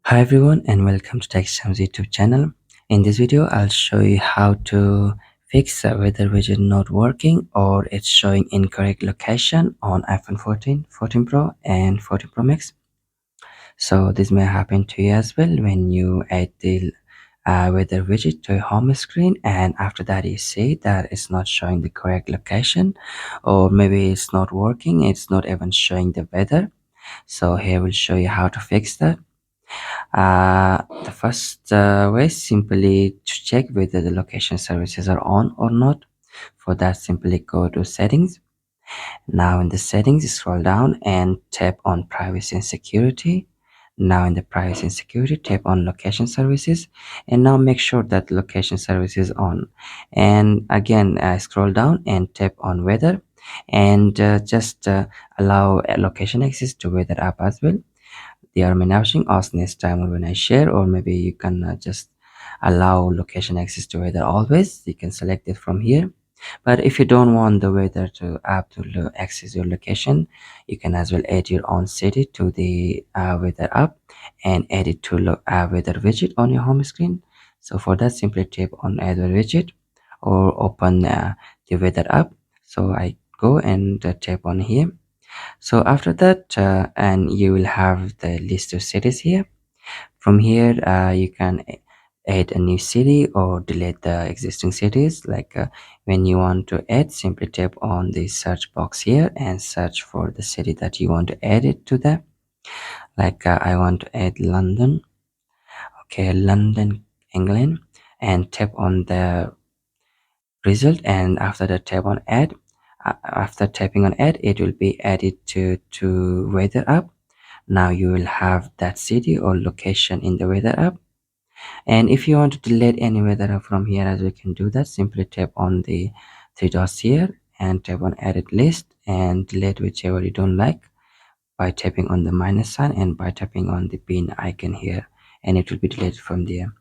Hi everyone and welcome to TechSam's YouTube channel. In this video, I'll show you how to fix a weather widget not working or it's showing incorrect location on iPhone 14, 14 Pro and 14 Pro Max. So this may happen to you as well when you add the weather widget to your home screen and after that you see that it's not showing the correct location or maybe it's not working, it's not even showing the weather. So here we'll show you how to fix that. The first way is simply to check whether the location services are on or not. For that, simply go to settings. Now in the settings, scroll down and tap on privacy and security. Now in the privacy and security, tap on location services and now make sure that location service is on. And again, scroll down and tap on weather and just allow location access to weather app as well. They are mentioning us next time when I share, or maybe you can just allow location access to weather always. You can select it from here. But if you don't want the weather to app to access your location, you can as well add your own city to the weather app and add it to weather widget on your home screen. So for that, simply tap on add weather widget or open the weather app. So I go and tap on here. So after that, and you will have the list of cities here. From here, you can add a new city or delete the existing cities. Like when you want to add, simply tap on the search box here and search for the city that you want to add it to that. Like I want to add London. Okay, London, England, and tap on the result. And after that, tap on add. After tapping on add, it will be added to weather app. Now you will have that city or location in the weather app. And if you want to delete any weather app from here, as we can do that, simply tap on the three dots here and tap on edit list and delete whichever you don't like by tapping on the minus sign and by tapping on the pin icon here, and it will be deleted from there.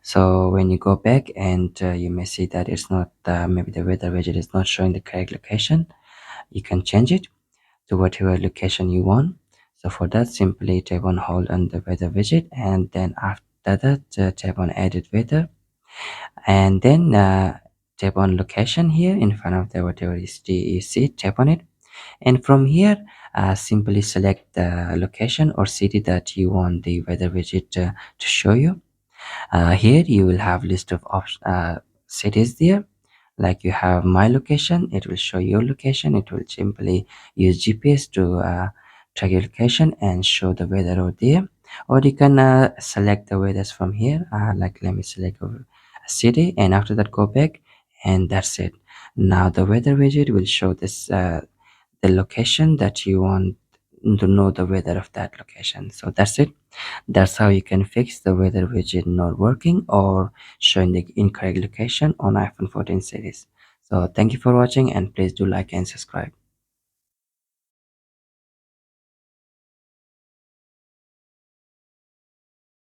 So when you go back and you may see that it's not maybe the weather widget is not showing the correct location, you can change it to whatever location you want. So for that, simply tap on hold on the weather widget and then after that tap on edit weather and then tap on location here in front of the whatever you see, tap on it, and from here simply select the location or city that you want the weather widget to show you. Here you will have list of cities there. Like you have my location, it will show your location. It will simply use GPS to track your location and show the weather over there. Or you can select the weathers from here. Like let me select a city and after that go back and that's it. Now the weather widget will show this the location that you want to know the weather of that location. So that's it. That's how you can fix the weather widget not working or showing the incorrect location on iPhone 14 series. So thank you for watching and please do like and subscribe.